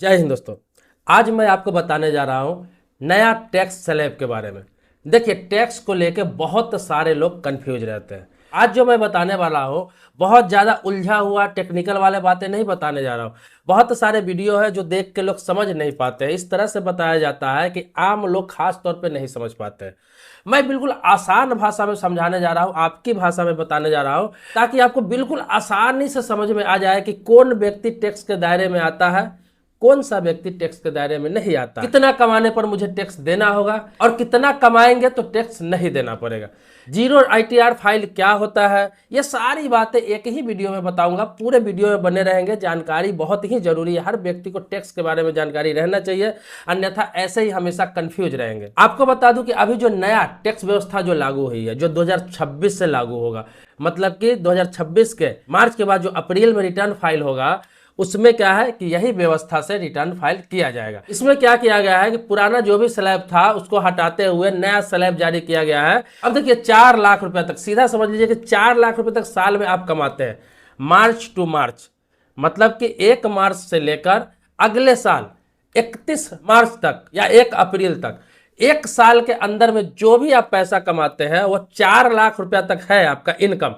जय हिंद दोस्तों। आज मैं आपको बताने जा रहा हूं नया टैक्स स्लैब के बारे में। देखिए, टैक्स को लेके बहुत सारे लोग कंफ्यूज रहते हैं। आज जो मैं बताने वाला हूं बहुत ज़्यादा उलझा हुआ टेक्निकल वाले बातें नहीं बताने जा रहा हूं। बहुत सारे वीडियो है जो देख के लोग समझ नहीं पाते हैं। इस तरह से बताया जाता है कि आम लोग खास तौर पे नहीं समझ पाते हैं। मैं बिल्कुल आसान भाषा में समझाने जा रहा हूं, आपकी भाषा में बताने जा रहा हूं, ताकि आपको बिल्कुल आसानी से समझ में आ जाए कि कौन व्यक्ति टैक्स के दायरे में आता है, कौन सा व्यक्ति टैक्स के दायरे में नहीं आता, कितना कमाने पर मुझे टैक्स देना होगा और कितना कमाएंगे तो टैक्स नहीं देना पड़ेगा, जीरो आईटीआर फाइल क्या होता है, ये सारी बातें एक ही वीडियो में बताऊंगा। पूरे वीडियो में बने रहेंगे। जानकारी बहुत ही जरूरी है, हर व्यक्ति को टैक्स के बारे में जानकारी रहना चाहिए, अन्यथा ऐसे ही हमेशा कंफ्यूज रहेंगे। आपको बता दूं कि अभी जो नया टैक्स व्यवस्था जो लागू हुई है, जो 2026 से लागू होगा, मतलब कि 2026 के मार्च के बाद जो अप्रैल में रिटर्न फाइल होगा, उसमें क्या है कि यही व्यवस्था से रिटर्न फाइल किया जाएगा। इसमें क्या किया गया है कि पुराना जो भी स्लैब था उसको हटाते हुए नया स्लैब जारी किया गया है। अब देखिए, 4 लाख रुपए तक, सीधा समझ लीजिए कि 4 लाख रुपए तक साल में आप कमाते हैं, मार्च टू मार्च, मतलब कि 1 मार्च से लेकर अगले साल 31 मार्च तक या 1 अप्रैल तक, 1 साल के अंदर में जो भी आप पैसा कमाते हैं वो 4 लाख रुपया तक है आपका इनकम,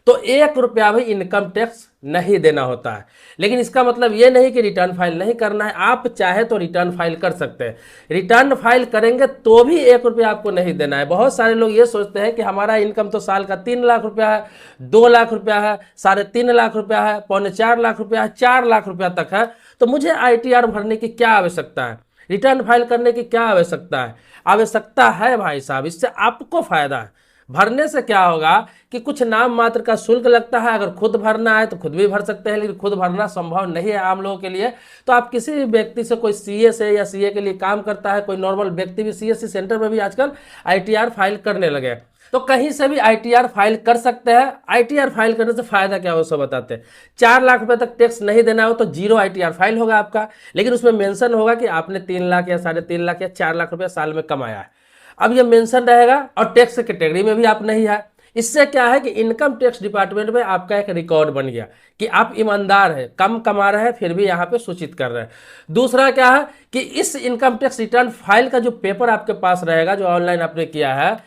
तो 1 रुपया भी इनकम टैक्स नहीं देना होता है। लेकिन इसका मतलब ये नहीं कि रिटर्न फाइल नहीं करना है, आप चाहे तो रिटर्न फाइल कर सकते हैं। रिटर्न फाइल करेंगे तो भी 1 रुपया आपको नहीं देना है। बहुत सारे लोग ये सोचते हैं कि हमारा इनकम तो साल का 3 लाख रुपया है, 2 लाख रुपया है, 3.5 लाख रुपया है, 4.25 लाख रुपया है, 4 लाख रुपया तक है, तो मुझे आईटीआर भरने की क्या आवश्यकता है, रिटर्न फाइल करने की क्या आवश्यकता है? आवश्यकता है भाई साहब, इससे आपको फायदा है। भरने से क्या होगा कि कुछ नाम मात्र का शुल्क लगता है। अगर खुद भरना है तो खुद भी भर सकते हैं, लेकिन खुद भरना संभव नहीं है आम लोगों के लिए। तो आप किसी भी व्यक्ति से, कोई सीए से या सीए के लिए काम करता है, कोई नॉर्मल व्यक्ति भी सीएससी सेंटर में भी आजकल आईटीआर फाइल करने लगे, तो कहीं से भी आईटीआर फाइल कर सकते हैं। आईटीआर फाइल करने से फायदा क्या हो, सब बताते हैं। 4 लाख रुपए तक टैक्स नहीं देना हो तो जीरो आईटीआर फाइल होगा आपका, लेकिन उसमें मेंशन होगा कि आपने 3 लाख या 3.5 लाख या 4 लाख रुपया साल में कमाया है। अब ये मेंशन रहेगा और टैक्स कैटेगरी में भी आप नहीं है। इससे क्या है कि इनकम टैक्स डिपार्टमेंट में आपका एक रिकॉर्ड बन गया कि आप ईमानदार हैं, कम कमा रहे हैं, फिर भी यहाँ पे सूचित कर रहे हैं। दूसरा क्या है कि इस इनकम टैक्स रिटर्न फाइल का जो पेपर आपके पास रहेगा, जो ऑनलाइन आपने किया है,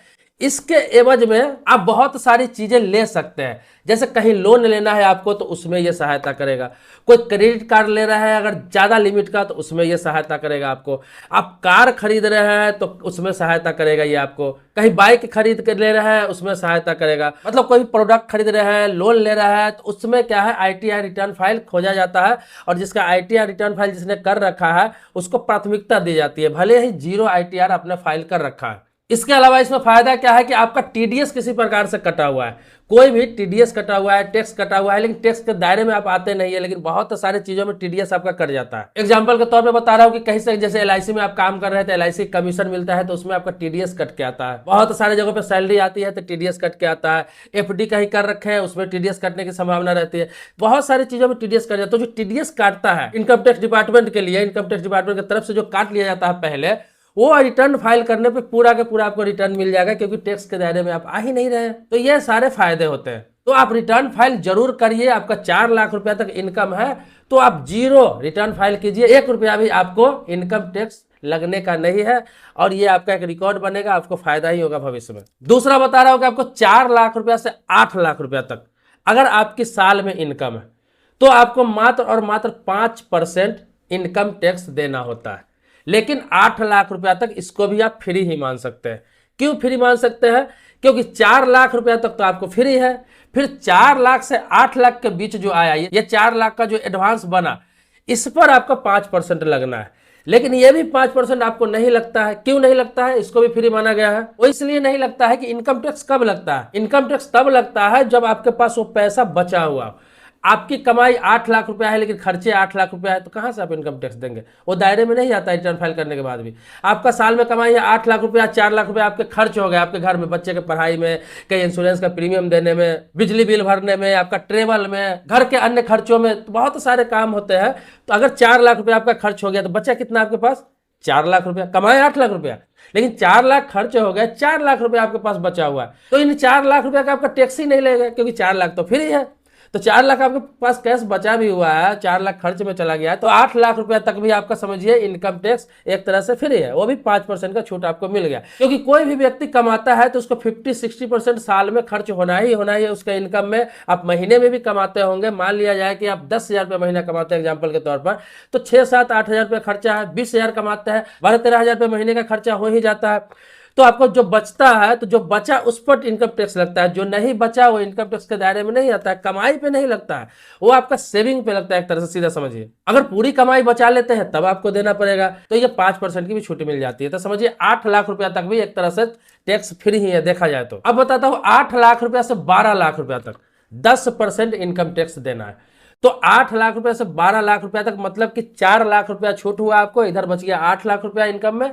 इसके एवज में आप बहुत सारी चीजें ले सकते हैं। जैसे कहीं लोन लेना है आपको तो उसमें यह सहायता करेगा, कोई क्रेडिट कार्ड ले रहा है अगर ज्यादा लिमिट का तो उसमें यह सहायता करेगा आपको, आप कार खरीद रहे हैं तो उसमें सहायता करेगा ये आपको, कहीं बाइक खरीद के ले रहे हैं उसमें सहायता करेगा, मतलब कोई प्रोडक्ट खरीद रहे हैं, लोन ले रहा है, तो उसमें क्या है, आईटीआर रिटर्न फाइल खोजा जाता है और जिसका आईटीआर रिटर्न फाइल जिसने कर रखा है उसको प्राथमिकता दी जाती है, भले ही जीरो आईटीआर आपने फाइल कर रखा है। इसके अलावा इसमें फायदा क्या है कि आपका टीडीएस किसी प्रकार से कटा हुआ है, कोई भी टीडीएस कटा हुआ है, टैक्स कटा हुआ है, लेकिन टैक्स के दायरे में आप आते नहीं है, लेकिन बहुत सारी चीजों में टीडीएस आपका कट जाता है। एग्जांपल के तौर पे बता रहा हूं कि कहीं से, जैसे एलआईसी में आप काम कर रहे थे, एलआईसी कमीशन मिलता है तो उसमें आपका टीडीएस कट के आता है। बहुत सारे जगहों पे सैलरी आती है तो टीडीएस कट के आता है। एफडी कहीं कर रखे हैं उसमें टीडीएस कटने की संभावना रहती है। बहुत सारी चीजों में टीडीएस कट जाता है। तो जो टीडीएस काटता है इनकम टैक्स डिपार्टमेंट के लिए, इनकम टैक्स डिपार्टमेंट की तरफ से जो काट लिया जाता है पहले, वो रिटर्न फाइल करने पे पूरा के पूरा आपको रिटर्न मिल जाएगा, क्योंकि टैक्स के दायरे में आप आ ही नहीं रहे। तो ये सारे फायदे होते हैं। तो आप रिटर्न फाइल जरूर करिए। आपका 4 लाख रुपया तक इनकम है तो आप जीरो रिटर्न फाइल कीजिए, 1 रुपया भी आपको इनकम टैक्स लगने का नहीं है और ये आपका एक रिकॉर्ड बनेगा, आपको फायदा ही होगा भविष्य में। दूसरा बता रहा हूं कि आपको 4 लाख रुपया से 8 लाख रुपया तक अगर आपकी साल में इनकम है तो आपको मात्र और मात्र 5% इनकम टैक्स देना होता है। लेकिन 8 लाख रुपया तक इसको भी आप फ्री ही मान सकते हैं। क्यों फ्री मान सकते हैं? क्योंकि 4 लाख रुपया तक तो आपको फ्री है, फिर 4 लाख से 8 लाख के बीच जो आया, ये 4 लाख का जो एडवांस बना, इस पर आपका 5% लगना है। लेकिन ये भी 5% आपको नहीं लगता है। क्यों नहीं लगता है? इसको भी फ्री माना गया है। वो इसलिए नहीं लगता है कि इनकम टैक्स कब लगता है? इनकम टैक्स तब लगता है जब आपके पास वो पैसा बचा हुआ हो। आपकी कमाई 8 लाख रुपया है लेकिन खर्चे 8 लाख रुपया है, तो कहां से आप इनकम टैक्स देंगे? वो दायरे में नहीं आता रिटर्न फाइल करने के बाद भी। आपका साल में कमाई है 8 लाख रुपया, 4 लाख रुपया आपके खर्च हो गए, आपके घर में बच्चे के पढ़ाई में, कहीं इंश्योरेंस का प्रीमियम देने में, बिजली बिल भरने में, आपका ट्रेवल में, घर के अन्य खर्चों में, तो बहुत सारे काम होते हैं। तो अगर 4 लाख रुपया आपका खर्च हो गया तो बचा कितना आपके पास? 4 लाख रुपया। कमाए 8 लाख रुपया, लेकिन 4 लाख खर्च हो गए, 4 लाख रुपया आपके पास बचा हुआ है, तो इन 4 लाख रुपया का आपका टैक्स ही नहीं लगेगा, क्योंकि 4 लाख तो फ्री है। तो 4 लाख आपके पास कैश बचा भी हुआ है, 4 लाख खर्च में चला गया है, तो 8 लाख रुपया तक भी आपका समझिए इनकम टैक्स एक तरह से फ्री है, वो भी 5% का छूट आपको मिल गया। क्योंकि कोई भी व्यक्ति कमाता है तो उसको 50-60% साल में खर्च होना ही है उसका इनकम में। आप महीने में भी कमाते होंगे, मान लिया जाए कि आप 10,000 रुपये महीना कमाते हैं एग्जाम्पल के तौर पर, तो 6-7-8 हज़ार रुपये खर्चा है, 20,000 कमाते हैं, 12-13 हज़ार रुपये महीने का खर्चा हो ही जाता है। तो आपको जो बचता है, तो जो बचा उस पर इनकम टैक्स लगता है, जो नहीं बचा वो इनकम टैक्स के दायरे में नहीं आता है, कमाई पे नहीं लगता है, वो आपका सेविंग पे लगता है एक तरह से, सीधा समझिए। अगर पूरी कमाई बचा लेते हैं तब आपको देना पड़ेगा, तो ये 5% की भी छूट मिल जाती है। तो समझिए 8 लाख रुपया तक भी एक तरह से टैक्स फ्री ही है देखा जाए तो। अब बताता हूँ 8 लाख रुपया से 12 लाख रुपया तक 10% इनकम टैक्स देना है। तो 8 लाख रुपया से 12 लाख रुपया तक मतलब कि 4 लाख रुपया छूट हुआ आपको, इधर बच गया 8 लाख रुपया इनकम में।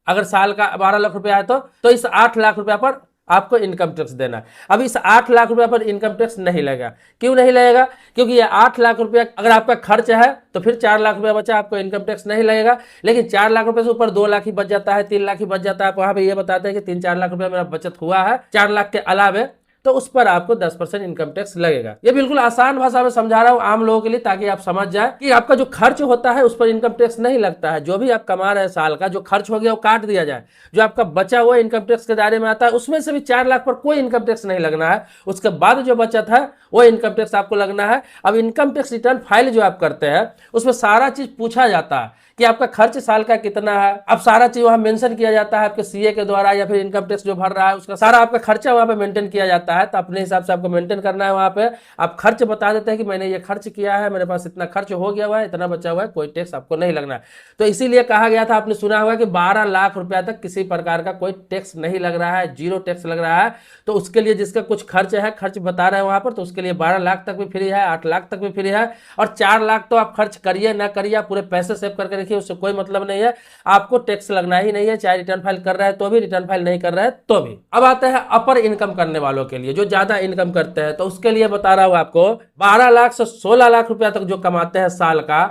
अगर साल का 12 लाख रुपया है तो इस 8 लाख रुपया पर आपको इनकम टैक्स देना है। अब इस 8 लाख रुपया पर इनकम टैक्स नहीं लगेगा। क्यों नहीं लगेगा? क्योंकि ये 8 लाख रुपया अगर आपका खर्च है तो फिर 4 लाख रुपया बचा, आपको इनकम टैक्स नहीं लगेगा। लेकिन 4 लाख रुपए से ऊपर 2 लाख ही बच जाता है, 3 लाख ही बच जाता है। आप वहां पे ये बताते हैं कि 3-4 लाख रुपया मेरा बचत हुआ है 4 लाख के अलावे, तो उस पर आपको 10% इनकम टैक्स लगेगा। ये बिल्कुल आसान भाषा में समझा रहा हूं आम लोगों के लिए, ताकि आप समझ जाए कि आपका जो खर्च होता है उस पर इनकम टैक्स नहीं लगता है। जो भी आप कमा रहे हैं साल का, जो खर्च हो गया वो काट दिया जाए, जो आपका बचा हुआ इनकम टैक्स के दायरे में आता है, उसमें से भी 4 लाख पर कोई इनकम टैक्स नहीं लगना है। उसके बाद जो बचत है वो इनकम टैक्स आपको लगना है। अब इनकम टैक्स रिटर्न फाइल जो आप करते हैं उसमें सारा चीज पूछा जाता है कि आपका खर्च साल का कितना है। अब सारा चीज वहां मेंशन किया जाता है आपके सीए के द्वारा, या फिर इनकम टैक्स जो भर रहा है उसका सारा आपका खर्चा वहां पे मेंटेन किया जाता है। तो अपने हिसाब से आपको मेंटेन करना है। वहां पे आप खर्च बता देते हैं कि मैंने ये खर्च किया है, मेरे पास इतना खर्च हो गया हुआ है, इतना बचा हुआ है, कोई टैक्स आपको नहीं लगना है। तो इसीलिए कहा गया था, आपने सुना होगा कि 12 लाख रुपया तक किसी प्रकार का कोई टैक्स नहीं लग रहा है, 0 टैक्स लग रहा है। तो उसके लिए जिसका कुछ खर्च है, खर्च बता रहे हैं वहां पर, तो उसके लिए 12 लाख तक भी फ्री है, 8 लाख तक भी फ्री है। और 4 लाख तो आप खर्च करिए ना करिए, आप पूरे पैसे सेव करके रखिए, उससे कोई मतलब नहीं है, आपको टैक्स लगना ही नहीं है। चाहे रिटर्न फाइल कर रहा है तो भी, रिटर्न फाइल नहीं कर रहा है तो भी। अब आते हैं अपर इनकम करने वालों के लिए, जो ज्यादा इनकम करते हैं, तो उसके लिए बता रहा हूं आपको 12 लाख से 16 लाख रुपया तक जो कमाते हैं साल का,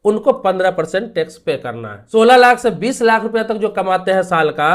उनको 15% टैक्स पे करना है। 16 लाख से 20 लाख रुपया तक जो कमाते हैं साल का,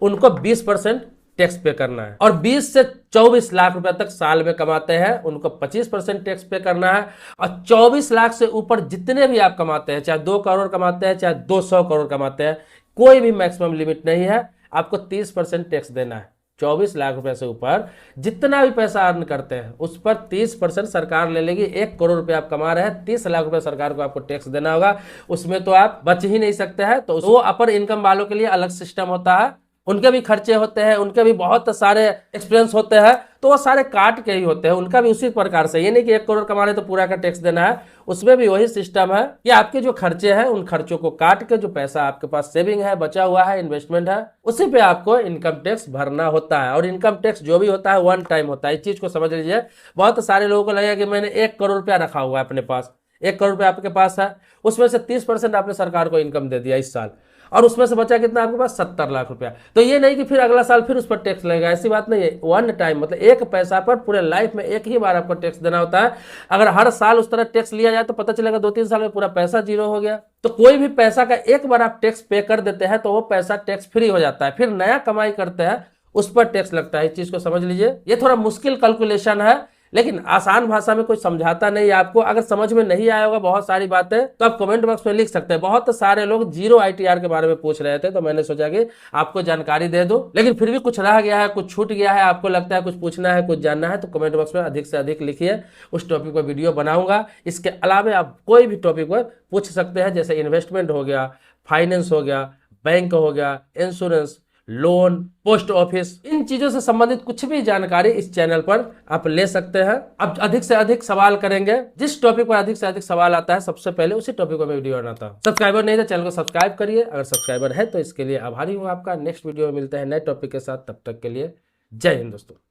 उनको 20% टैक्स पे करना है। और 20 से 24 लाख रुपए तक साल में कमाते हैं, उनको 25% टैक्स पे करना है। और 24 लाख से ऊपर जितने भी आप कमाते हैं, चाहे 2 करोड़ कमाते हैं, चाहे 200 करोड़ कमाते हैं, कोई भी मैक्सिमम लिमिट नहीं है, आपको 30% टैक्स देना है। 24 लाख रुपए से ऊपर जितना भी पैसा अर्न करते हैं उस पर 30% सरकार ले लेगी। 1 करोड़ रुपए आप कमा रहे हैं, 30 लाख रुपए सरकार को आपको टैक्स देना होगा, उसमें तो आप बच ही नहीं सकते हैं। तो वो अपर इनकम वालों के लिए अलग सिस्टम होता है, उनके भी खर्चे होते हैं, उनके भी बहुत सारे एक्सपेंस होते हैं, तो वो सारे काट के ही होते हैं, उनका भी उसी प्रकार से। ये नहीं कि 1 करोड़ कमा रहे तो पूरा का टैक्स देना है, उसमें भी वही सिस्टम है कि आपके जो खर्चे हैं उन खर्चों को काट के जो पैसा आपके पास सेविंग है, बचा हुआ है, इन्वेस्टमेंट है, उसी पे आपको इनकम टैक्स भरना होता है। और इनकम टैक्स जो भी होता है 1 टाइम होता है, इस चीज को समझ लीजिए। बहुत सारे लोगों को लगेगा कि मैंने 1 करोड़ रुपया रखा हुआ है अपने पास, 1 करोड़ रुपया आपके पास है, उसमें से 30% आपने सरकार को इनकम दे दिया इस साल, और उसमें से बचा कितना आपके पास? 70 लाख रुपया। तो ये नहीं कि फिर अगला साल फिर उस पर टैक्स लगेगा, ऐसी बात नहीं है। 1 टाइम मतलब एक पैसा पर पूरे लाइफ में एक ही बार आपको टैक्स देना होता है। अगर हर साल उस तरह टैक्स लिया जाए तो पता चलेगा 2-3 साल में पूरा पैसा 0 हो गया। तो कोई भी पैसा का एक बार आप टैक्स पे कर देते हैं तो वो पैसा टैक्स फ्री हो जाता है, फिर नया कमाई करते हैं उस पर टैक्स लगता है। इस चीज को समझ लीजिए। ये थोड़ा मुश्किल कैलकुलेशन है, लेकिन आसान भाषा में कोई समझाता नहीं है आपको। अगर समझ में नहीं आया होगा बहुत सारी बातें तो आप कमेंट बॉक्स में लिख सकते हैं। बहुत सारे लोग 0 ITR के बारे में पूछ रहे थे, तो मैंने सोचा कि आपको जानकारी दे दूं। लेकिन फिर भी कुछ रह गया है, कुछ छूट गया है, आपको लगता है कुछ पूछना है, कुछ जानना है, तो कमेंट बॉक्स में अधिक से अधिक लिखिए, उस टॉपिक पर वीडियो बनाऊंगा। इसके अलावा आप कोई भी टॉपिक पर पूछ सकते हैं, जैसे इन्वेस्टमेंट हो गया, फाइनेंस हो गया, बैंक हो गया, इंश्योरेंस, लोन, पोस्ट ऑफिस, इन चीजों से संबंधित कुछ भी जानकारी इस चैनल पर आप ले सकते हैं। अब अधिक से अधिक सवाल करेंगे, जिस टॉपिक पर अधिक से अधिक सवाल आता है सबसे पहले उसी टॉपिक पर मैं वीडियो बनाता हूं। सब्सक्राइबर नहीं तो चैनल को सब्सक्राइब करिए, अगर सब्सक्राइबर है तो इसके लिए आभारी हूं आपका। नेक्स्ट वीडियो में मिलते हैं नए टॉपिक के साथ, तब तक के लिए जय हिंद दोस्तों।